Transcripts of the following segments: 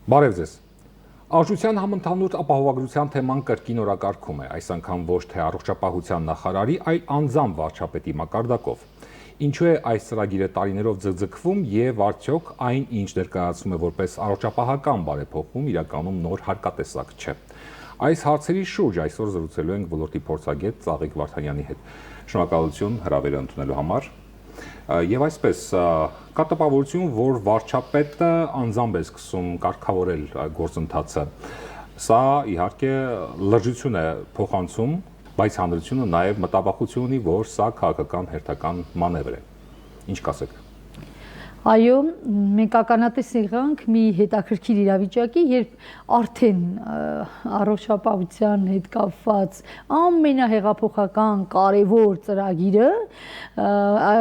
Բարև ձեզ։ Առողջության համընդհանուր ապահովագրության թեման կրկին օրակարգում է, այս անգամ ոչ թե առողջապահության նախարարի, այլ անձամբ վարչապետի մակարդակով։ Ինչու է այս ծրագիրը տարիներով ձգձգվում եւ արդյոք այն, ինչ ներկայացում է որպես առողջապահական բարեփոխում, իրականում նոր հարկատեսակ չէ։ Այս հարցերի շուրջ այսօր զրուցելու ենք ոլորտի փորձագետ Ծաղիկ Վարդանյանի հետ։ Շնորհակալություն հրավերը ընդունելու համար։ Եվ այսպես, կա տպավորություն, որ վարչապետը անձամբ է սկսում կարգավորել գործընթացը։ Սա իհարկե լրջություն է փոխանցում, բայց հանրությունը նաև մտավախություն ունի, որ սա քաղաքական հերթական մանևր է։ Ինչ կասեք։ Այո, մենք ականատես եղանք մի հետաքրքիր իրավիճակի, երբ արդեն առողջապահության հետ կապված ամենահեղափոխական կարևոր ծրագիրը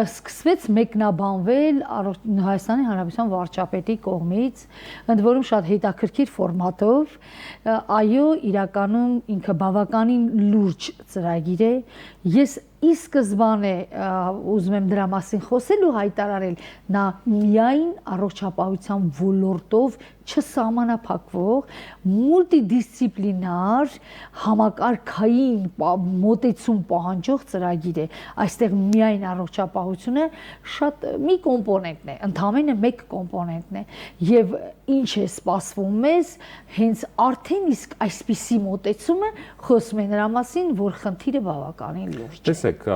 սկսվեց մեկնաբանվել Հայաստանի Հանրապետության վարչապետի կողմից, ընդ որում շատ հետաքրքիր ֆորմատով, այո, իրականում ինքը բավականին լուրջ ծրագիր է, ես ի սկզբանե ուզում եմ դրա մասին խոսել ու հայտարարել, նա միայն առողջապահության ոլորտով չսահմանափակվող մուլտիդիսցիպլինար համակարգային մոտեցում պահանջող ծրագիր է։ Այստեղ միայն առողջապահությունը շատ մի կոմպոնենտն է, ընդամենը մեկ կոմպոնենտն է, եւ ինչ է սպասվում մեզ, հենց արդեն իսկ այսպիսի մոտեցումը խոսում է նրա մասին, որ խնդիրը բավականին լուրջ է։ Տեսեք,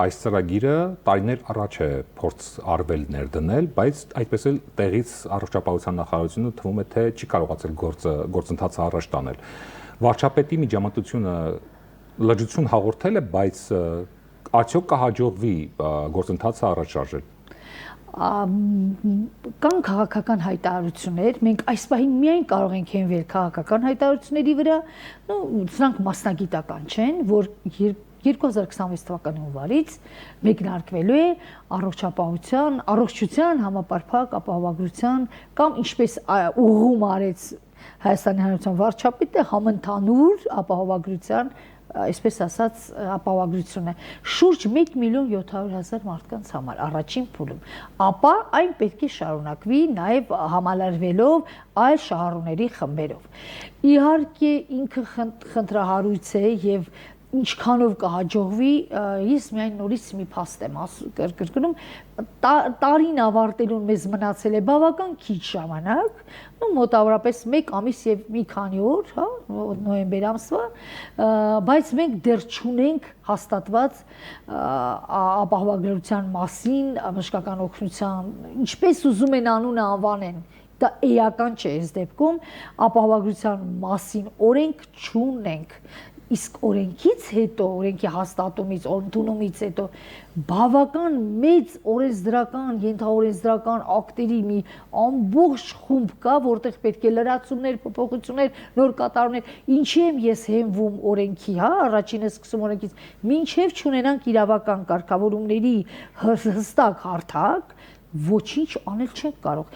այս ծրագիրը տարիներ առաջ է փորձ արվել ներդնել, բայց այդպես էլ տեղից առողջապահության նախարարությունը թվում է թե չի կարողացել գործընթացը առաջ տանել։ Վարչապետի միջամտությունը լրջություն հաղորդել է, բայց արդյոք կհաջողվի գործընթացը առաջ շարժել։ Կան քաղաքական հայտարարություններ, մենք այս պահին միայն կարող ենք հենվել քաղաքական հայտարարությունների վրա, սրանք մասնագիտական չեն, որ 2026 թվականի հունվարից մեկնարկվելու է առողջության համապարփակ ապահովագրության կամ ինչպես ուղղում արեց Հայաստանի Հանրապետության վարչապետը համընդհանուր ապահովագրության, այսպես ասած, ապահովագրությունը շուրջ 1.700.000 մարդկանց համար առաջին փուլում, ապա այն պետք է շարունակվի նաև համալրվելով այլ շահառուների խմբերով։ Իհարկե ինքը խնդրահարույց է եւ ինչքանով կհաջողվի, ես միայն նորից մի փաստ եմ կրկնում, տարին ավարտելուն մեզ մնացել է բավական քիչ ժամանակ, մոտավորապես 1 ամիս եւ մի քանի օր, հա, նոյեմբեր ամսվա, բայց մենք դեռ չունենք հաստատված ապահովագրության մասին, մշկական օգնության, ինչպես ուզում են անունը անվանեն, դա էական չէ այս դեպքում, ապահովագրության մասին օրենք չունենք։ Իսկ օրենքից հետո, օրենքի հաստատումից, ընդունումից հետո բավական մեծ օրենսդրական, ենթաօրենսդրական ակտերի մի ամբողջ խումբ կա, որտեղ պետք է լրացումներ, փոփոխություններ, նոր կատարումներ, ինչի եմ ես հենվում օրենքի, հա, առաջինը սկսում օրենքից, մինչև չունենանք իրավական կարգավորումների հստակ հարթակ, ոչինչ անել չենք կարող։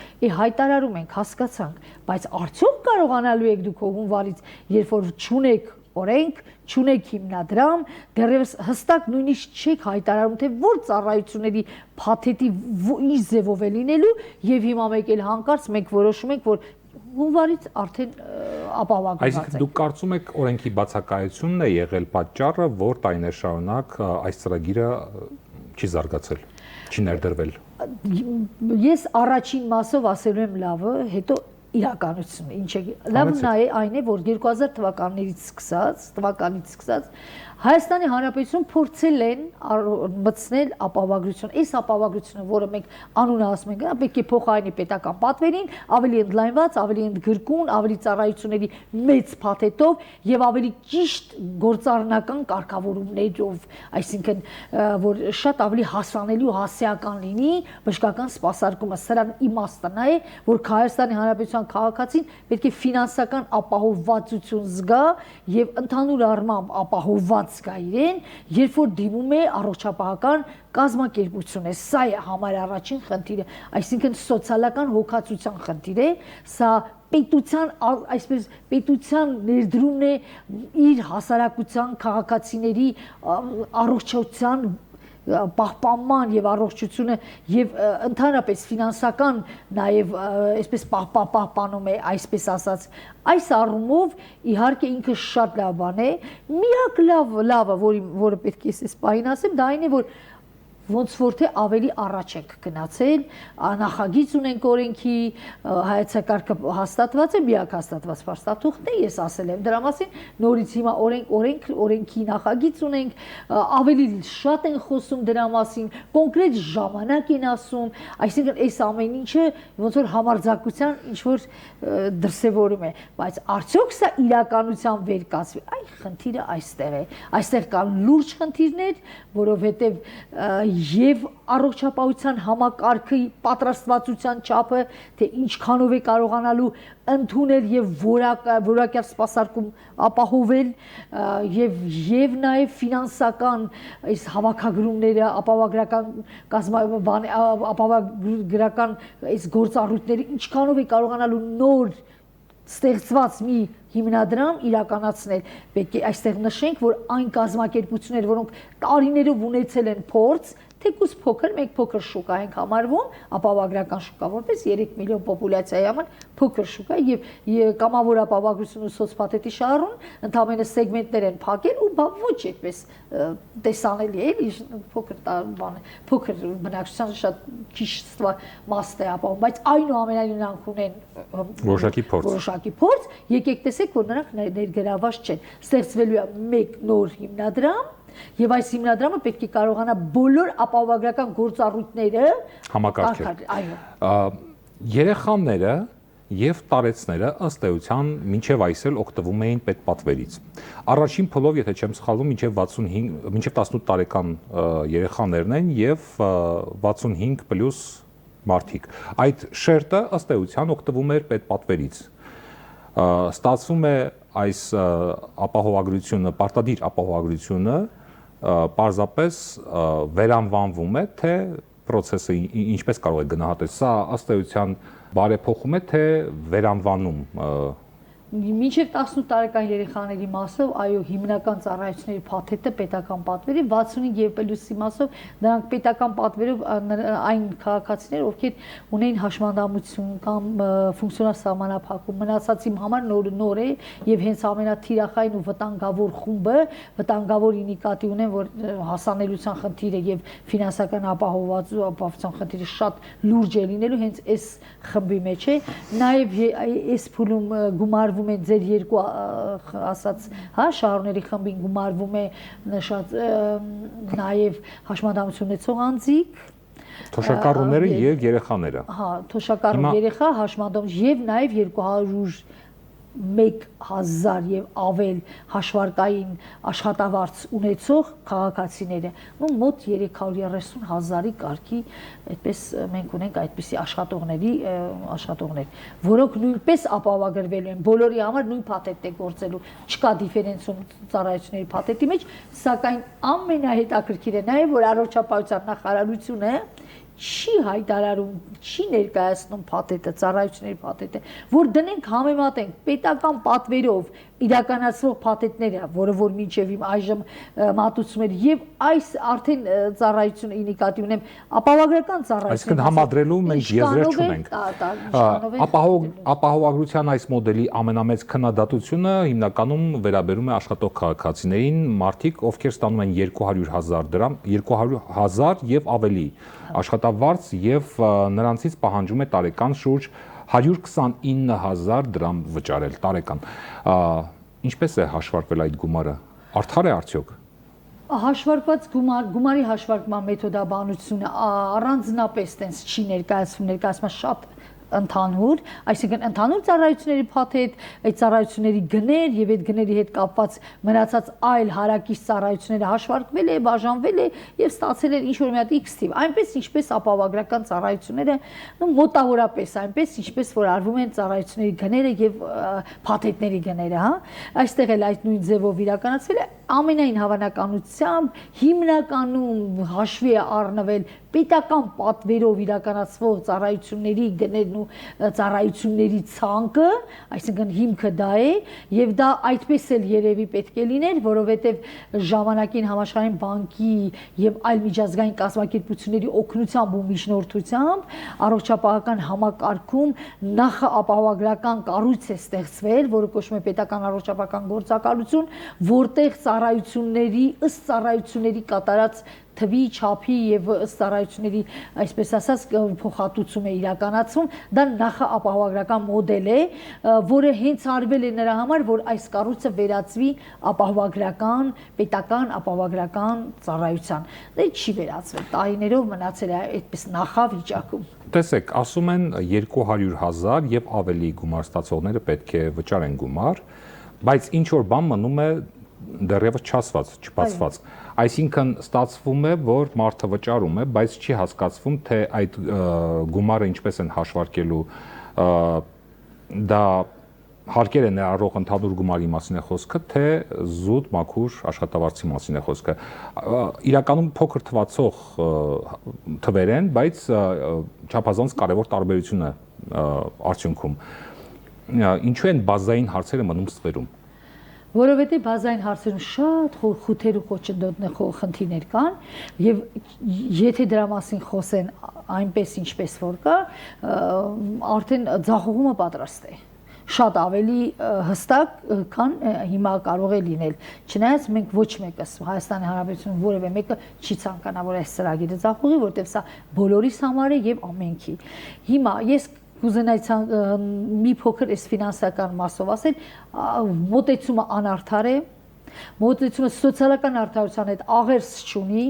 Հայտարարում ենք, հասկացանք, բայց արդյոք կարողանալու եք դուք հունվարից, երբ որ չունեք օրենք, չունեք հիմնադրամ, դեռևս հստակ նույնիսկ չեք հայտարարում, թե որ ծառայությունների փաթեթի ինչ ձևով է լինելու, եւ հիմա մեկ էլ հանկարծ մենք որոշում ենք, որ հունվարից արդեն ապահովագրված է։ Այսինքն դուք կարծում եք օրենքի բացակայությունն է եղել պատճառը, որ տարիներ շարունակ այս ծրագիրը չի զարգացել, չի ներդրվել։ Ես առաջին մասով ասելու եմ լավը, հետո իրականությունը ինչ է։ Լավն այն է, որ 2000 թվականից սկսած Հայաստանի Հանրապետություն փորձել են մտցնել ապահովագրություն։ Այս ապահովագրությունը, որը մենք անունը ասում ենք, պետք է փոխարինի պետական պատվերին, ավելի ընդլայնված, ավելի ընդգրկուն, ավելի ծառայությունների մեծ փաթեթով եւ ավելի ճիշտ գործառնական կարգավորումներով, այսինքն որ շատ ավելի հասանելի ու հասարակական լինի բժշկական սպասարկումը։ Սրան իմաստը նա է, որ Հայաստանի Հանրապետության քաղաքացին պետք է ֆինանսական ապահովվածություն զգա եւ ընդհանուր առմամբ ապահովված զգա իրեն, երբ որ դիմում է առողջապահական կազմակերպություն է, սա է համար առաջին խնդիրը, այսինքն սոցիալական հոգացության խնդիր է, սա պետության, այսպես պետության ներդրումն է իր հասարակության քաղաքացիների առողջության պահպանման եւ առողջությունը եւ ընդհանրապես ֆինանսական նաեւ այսպես պահպանում է, այսպես ասած, այս առումով իհարկե ինքը շատ լավ բան է, միակ լավը, որը պետք է ես պահին ասեմ, դա այն է, որ ոնց որ թե ավելի առաջ ենք գնացել, նախագիծ ունենք օրենքի, հայեցակարգը հաստատված է, միակ հաստատված փաստաթուղթն է, ես ասել եմ դրա մասին, նորից հիմա օրենքի նախագիծ ունենք, ավելի շատ են խոսում դրա մասին, կոնկրետ ժամանակ են ասում, այսինքն այս ամեն ինչը ոնց որ համարձակության ինչ որ դրսևորում է, բայց արդյոք սա իրականության վեր կացվի, այ խնդիրը այստեղ է, այստեղ կան լուրջ խնդիրներ, որովհետև եւ առողջապահության համակարգի պատրաստվածության չափը, թե ինչքանով է կարողանալու ընդունել եւ որակյալ սպասարկում ապահովել եւ նաեւ ֆինանսական այս հավաքագրումները, ապահովագրական այս գործառույթները ինչքանով է կարողանալու նոր ստեղծված մի հիմնադրամ իրականացնել, պետք է այստեղ նշենք, որ այն կազմակերպություններ, որոնք տարիներով ունեցել են փորձ, թեկուզ փոքր, մեկ փոքր շուկա ենք համարվում, ապահովագրական շուկա, որպես 3 միլիոն պոպուլյացիայի համար փոքր շուկա եւ կամավոր ապահովագրություն ու սոցփաթեթի շահառուն ընդհանրապես սեգմենտներ են փակել ու ոչ այդպես տեսանելի է, փոքր բան է, փոքր բնակչության շատ քիչ մաս է ապահովում, բայց այնուամենայնիվ նրանք ունեն որոշակի փորձ, եկեք տեսեք, որ նրանք ներգրաված չեն, ստեղծվելու է մեկ նոր հիմնադրամ եւ այս հիմնադրամը պետք է կարողանա բոլոր ապահովագրական գործառույթները համակարգել։ Երեխաները եւ տարեցները ըստ էության մինչեւ այսօր օգտվում էին պետպատվերից։ Առաջին փուլով, եթե չեմ սխալվում, մինչեւ 18 տարեկան երեխաներն են եւ 65+ մարդիկ։ Այդ շերտը ըստ էության օգտվում էր պետպատվերից։ Ստացվում է այս ապահովագրությունը, պարտադիր ապահովագրությունը պարզապես վերանվանվում է, թե process-ը ինչպես կարող է գնահատել։ Սա ըստ էության բարեփոխում է, թե վերանվանում Մինչև 18 տարեկան երեխաների մասով, այո, հիմնական ծառայությունների փաթեթը պետական պատվերի, 65 եւ պլյուսի մասով նրանք պետական պատվերով այն քաղաքացիներ, ովքեր ունեն հաշմանդամություն կամ ֆունկցիոնալ սահմանափակում, մնացածի համար նոր է եւ հենց ամենաթիրախային ու վտանգավոր խումբը, վտանգավոր ինիկատիվ ունեն, որ հասանելիության խնդիրը եւ ֆինանսական ապահովության խնդիրը շատ լուրջ է լինելու հենց այս խմբի մեջ է, նաեւ այս փուլում գումարվում է ձեր երկու ասած, հա, շահառուների խմբին գումարվում է նշած նաև հաշմանդամություն ունեցող անձիկ, թոշակառուները եւ երեխաները։ Հա, թոշակառու երեխա հաշմանդամ եւ նաև 201,000 եւ ավել հաշվարկային աշխատավարձ ունեցող քաղաքացիները, մոտ 330,000-ի կարգի, այդպես մենք ունենք այդպիսի աշխատողներ, որոնք նույնպես ապահովագրվելու են, բոլորի համար նույն փաթեթն է գործելու, չկա դիֆերենցիում ծառայությունների փաթեթի մեջ, սակայն ամենահետաքրքիրը նա է, որ առողջապահության նախարարությունը չի հայտարարում, չի ներկայացնում փաթեթը, ծառայությունների փաթեթը, որ դնենք համեմատենք պետական պատվերով իրականացնող փաթեթները, որը որ մինչև իմ այժմ մատուցում էր եւ այս արդեն ծառայությունը ինիկատիվ ունեմ ապահովագրական ծառայություն։ Այսինքն համադրելու մենք եզրեր չունենք։ Ապահովագրության այս մոդելի ամենամեծ քննադատությունը հիմնականում վերաբերում է աշխատող քաղաքացիներին, մարդիկ, ովքեր ստանում են 200,000 դրամ, 200,000 եւ ավելի աշխատավարձ եւ նրանցից պահանջում է տարեկան շուրջ 129,000 դրամ վճարել տարեկան։ Ինչպես է հաշվարկվել այդ գումարը։ Արդար է արդյոք։ Հաշվարկված գումարի հաշվարկման մեթոդաբանությունը առանձնապես տենց չի ներկայացվում շատ ընդհանուր, այսինքն ընդհանուր ծառայությունների փաթեթ, այդ ծառայությունների գներ եւ այդ գների հետ կապված մնացած այլ հարակից ծառայությունները հաշվարկվել է, բաժանվել է եւ ստացել է ինչ-որ մի հատ X թիվ, այնպես ինչպես ապահովագրական ծառայությունները, մոտավորապես այնպես ինչպես որ արվում են ծառայությունների գները եւ փաթեթների գները, հա, այստեղ էլ այդ նույն ձևով իրականացվել է, ամենայն հավանականությամբ հիմնականում հաշվի է առնվել պետական պատվերով իրականացվող ծառայությունների գներն ու ծառայությունների ցանկը, այսինքն հիմքը դա է, եւ դա այդպես էլ երևի պետք է լիներ, որովհետեւ ժամանակին Համաշխարհային բանկի եւ այլ միջազգային կազմակերպությունների օգնությամբ ու միջնորդությամբ առողջապահական համակարգում նախապահովագրական կառույց է ստեղծվել, որը կոչվում է պետական առողջապահական գործակալություն, որտեղ ծառայությունների ըստ ծառայությունների կատարած թվի, չափի եւ ըստ ծառայությունների, այսպես ասած, փոխհատուցում է իրականացվում, դա նախապահովագրական մոդել է, որը հենց արվել է նրա համար, որ այս կառույցը վերածվի ապահովագրական, պետական ապահովագրական ծառայության։ Դա չի վերածվել, տարիներով մնացել է այդպես նախավիճակում։ Տեսեք, ասում են 200,000 եւ ավելի գումար ստացողները պետք է վճարեն գումար, բայց ինչ որ բան մնում է դեռևս չասված, չբացված։ Այսինքն ստացվում է, որ մարդը վճարում է, բայց չի հասկացվում, թե այդ գումարը ինչպես են հաշվարկելու, դա հարկեր է ներառող ընդհանուր գումարի մասին է խոսքը, թե զուտ մաքուր աշխատավարձի մասին է խոսքը։ Իրականում փոքր թվացող թվեր են, բայց չափազանց կարևոր տարբերություն է արդյունքում։ Ինչու են բազային հարցերը մնում ստվերում։ Որովհետև բազային հարցերում շատ խութեր ու խոչընդոտներ խնդիրներ կան եւ եթե դրա մասին խոսեն այնպես ինչպես որ կա, արդեն ձախողումը պատրաստ է։ Շատ ավելի հստակ, քան հիմա կարող է լինել։ Չնայած մենք ոչ մեկս Հայաստանի Հանրապետությունում որևէ մեկը չի ցանկանա, որ այս ծրագիրը ձախողի, որտեղ սա բոլորիս համար է եւ ամենքի։ Հիմա ես կուզենայի մի փոքր այս ֆինանսական մասով ասել, մոտեցումը անարդար է, մոտեցումը սոցիալական արդարության հետ աղերս չունի,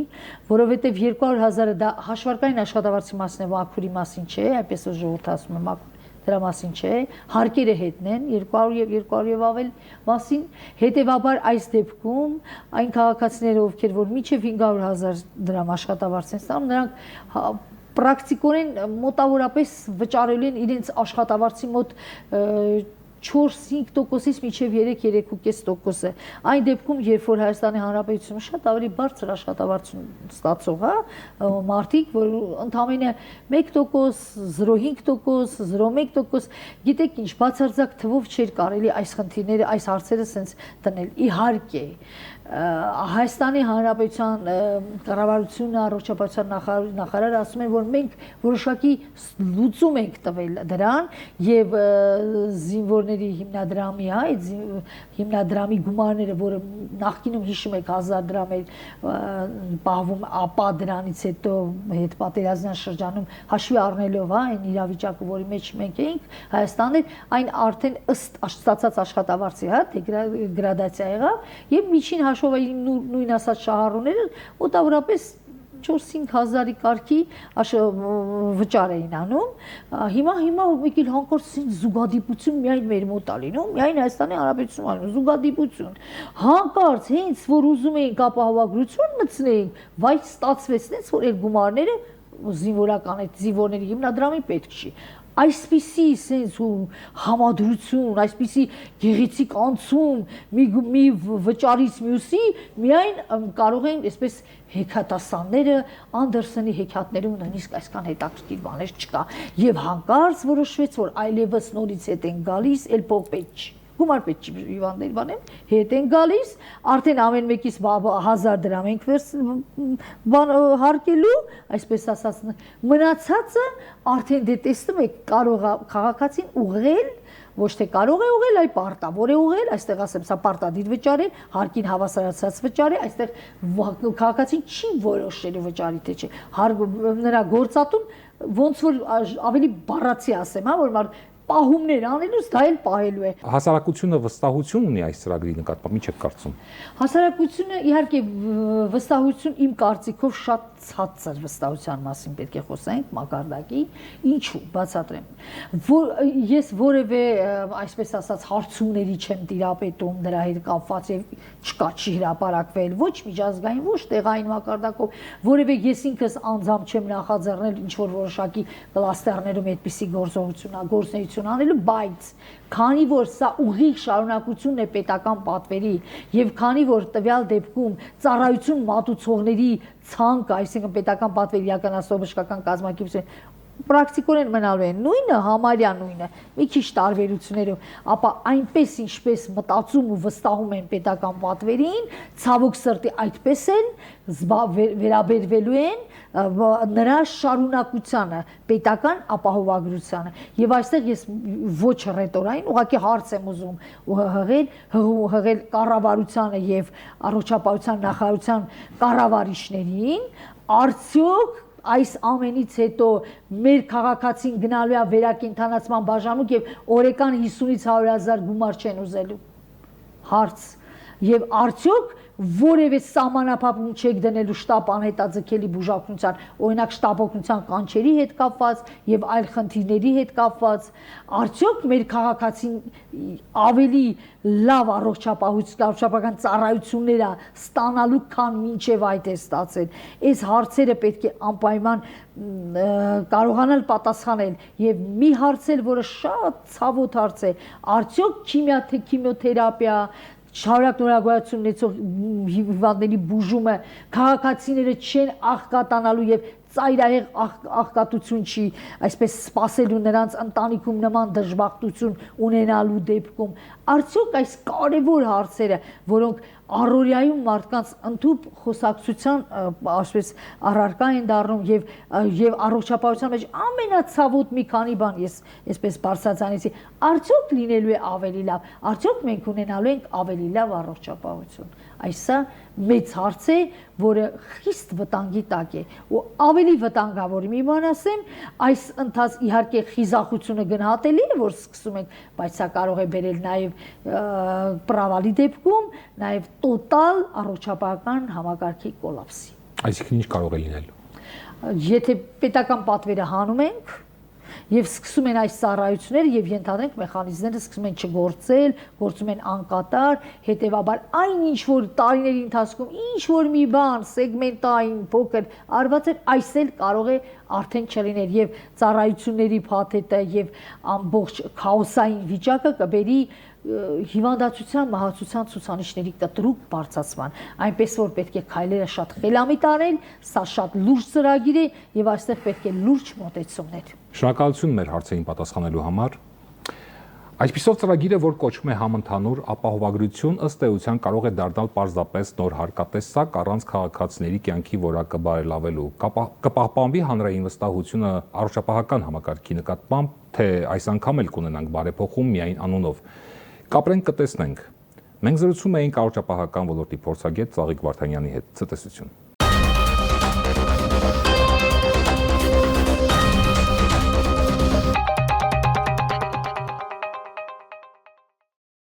որովհետև 200,000-ը դա հաշվարկային աշխատավարձի մասն է, մաքուրի մասին չէ, այնպես որ ժողովուրդը ասում է մաքուր, դրա մասին չէ, հարկերը հետն են 200 եւ 200 եւ ավել մասին, հետեւաբար այս դեպքում այն քաղաքացիները, ովքեր որ մինչեւ 500,000 դրամ աշխատավարձ են ստանում, նրանք պրակտիկորեն մոտավորապես վճարել են իրենց աշխատավարձի մոտ 4-5%-ից մինչև 3-3.5%-ը։ Այն դեպքում, երբ որ Հայաստանի Հանրապետությունը շատ ավելի բարձր աշխատավարձ ստացող է, մարդիկ, որ ընդամենը 1%, 0.5%, 0.1%, գիտեք ինչ, բացարձակ թվով չէր կարելի այս խնդիրները, այս հարցերը սենց դնել։ Իհարկե, Հայաստանի Հանրապետության կառավարությունը, առողջապահության նախարարը ասում են, որ մենք որոշակի լուծում ենք տվել դրան եւ զինվորների հիմնադրամի, այդ հիմնադրամի գումարները, որը նախկինում հիշում եք 1000 դրամ էր պահվում, ապա դրանից հետո հետպատերազմյան շրջանում հաշվի առնելով այն իրավիճակը, որի մեջ մենք էինք, Հայաստանը այն արդեն ըստ ստացած աշխատավարձի, գրադացիա եղավ եւ միջին նույն ասած շահառուները մոտավորապես 4-5,000-ի կարգի վճար էին անում։ Հիմա եկել հանկարծ զուգադիպություն միայն մեր մոտ է լինում, միայն Հայաստանի Հանրապետությունում անում զուգադիպություն։ Հանկարծ հենց որ ուզում էինք ապահովագրություն մտցնեինք, բայց ստացվեց այնպես, որ այդ գումարները զինվորական այդ զինվորների հիմնադրամի պետք չի։ Այսպիսի սենց ու համադրություն, այսպիսի գեղեցիկ անցում մի վճարից մյուսի միայն կարող են այսպես հեքիաթասանները Անդերսոնի հեքիաթներում նույնիսկ այսքան հետաքրքիր բաներ չկա եւ հանկարծ որոշվեց որ այլևս նորից հետ են գալիս էլ փող պետք չի գումար պետք չի հիվանդներ բանեն հետ են գալիս արդեն ամեն մեկից 1000 դրամ ենք հարկելու այսպես ասած մնացածը արդեն դե տեսնում եք կարող է քաղաքացին ուղղել ոչ թե կարող է ուղղել, այլ պարտավոր է ուղղել, այստեղ ասեմ, սա պարտադիր վճար է, հարկին հավասարացած վճար է, այստեղ քաղաքացին չի որոշելու վճարի թե չէ, նրա գործատուն ոնց որ ավելի բառացի ասեմ, հա, որ պահումներ անելուց դա էլ պահելու է։ Հասարակությունը վստահություն ունի այս ծրագրի նկատմամբ, ինչ եք կարծում։ Հասարակությունը իհարկե վստահություն իմ կարծիքով շատ ցածր վստահության մասին պետք է խոսենք մակարդակի, ինչու, բացատրեմ։ Ես որևէ այսպես ասած հարցումների չեմ տիրապետում դրա հետ կապված եւ չկա չի հրապարակվել ոչ միջազգային, ոչ տեղային մակարդակով, որևէ ես ինքս անձամբ չեմ նախաձեռնել ինչ որ որոշակի կլաստերներում այդպիսի գործողություն գործունեություն անելու, բայց քանի որ սա ուղիղ շարունակությունն է պետական պատվերի եւ քանի որ տվյալ դեպքում ծառայություն մատուցողների ցանկը, այսինքն պետական պատվեր իրականացնող բժշկական կազմակերպություն պրակտիկորեն մնալու են նույնը, համարյա նույնը, մի քիչ տարբերություններով, ապա այնպես ինչպես մտածում ու վստահում են պետական պատվերին, ցավոք սրտի այդպես են վերաբերվելու են նրա շարունակությանը, պետական ապահովագրությանը։ Եվ այստեղ ես ոչ ռետորային, ուղղակի հարց եմ ուզում հղել կառավարությանը եւ առողջապահության նախարարության կառավարիչներին, արդյոք այս ամենից հետո մեր քաղաքացին գնալու է վերակենդանացման բաժանմունք եւ օրական 50-ից 100,000 գումար չեն ուզելու։ Հարց։ Եվ արդյոք որևէ սահմանափակում չեք դնելու շտապ անհետաձգելի բուժօգնության, օրինակ շտապ օգնության կանչերի հետ կապված եւ այլ խնդիրների հետ կապված, արդյոք մեր քաղաքացին ավելի լավ առողջապահական ծառայություններ է ստանալու, քան մինչև այդ է ստացել։ Այս հարցերը պետք է անպայման կարողանալ պատասխանել եւ մի հարց էլ, որը շատ ցավոտ հարց է, արդյոք քիմիոթերապիա շարունակ նորագույնություն ունեցող հիվանդների բուժումը քաղաքացիները չեն աղքատանալու եւ ծայրահեղ աղքատություն չի, այսպես սпасելու նրանց ընտանիքում նման դժբախտություն ունենալու դեպքում, արդյոք այս կարևոր հարցերը, որոնք առօրյայում մարդկանց ընդհանուր խոսակցության այսպես առարկա են դառնում եւ առողջապահության մեջ ամենացավոտ մի քանի բան ես այսպես բարձրացանեցի, արդյոք լինելու է ավելի լավ, արդյոք մենք ունենալու ենք ավելի լավ առողջապահություն։ Այսա մեծ հարց է, որը խիստ վտանգի տակ է ու ավելի վտանգավոր մի բան ասեմ, այս ընթաց իհարկե խիզախությունը գնահատելի է, որ սկսում ենք, բայց սա կարող է բերել նաև պրավալի դեպքում, նաև տոտալ առողջապահական համակարգի կոլապսի։ Այսինքն ինչ կարող է լինել։ Եթե պետական պատվերը հանում ենք եւ սկսում են այս ծառայությունները եւ ենթադրենք մեխանիզմները սկսում են չգործել, գործում են անկատար, հետեւաբար այն ինչ որ տարիների ընթացքում ինչ որ մի բան սեգմենտային փոքր արված է, այս էլ կարող է արդեն չլիներ եւ ծառայությունների փաթեթը եւ ամբողջ քաոսային վիճակը կբերի հիվանդացության մահացության ցուցանիշների կտրուկ բարձրացման, այնպես որ պետք է քայլերը շատ խելամիտ անել, սա շատ լուրջ ծրագիր է եւ այստեղ պետք է լուրջ մոտեցումներ։ Շնորհակալություն մեր հարցերին պատասխանելու համար։ Այսպիսով ծրագիրը, որ կոչվում է համընդհանուր ապահովագրություն, ըստ էության կարող է դառնալ պարզապես նոր հարկատեսակ առանց քաղաքացիների կյանքի որակը բարելավելու։ Կպահպանվի հանրային վստահությունը առողջապահական համակարգի նկատմամբ, թե այս անգամ էլ կունենանք բարեփոխում միայն անունով։ Կապրենք կտեսնենք։ Մենք զրուցում էինք առողջապահական ոլորտի փորձագետ Ծաղիկ Վարդանյանի հետ։ Ցտեսություն։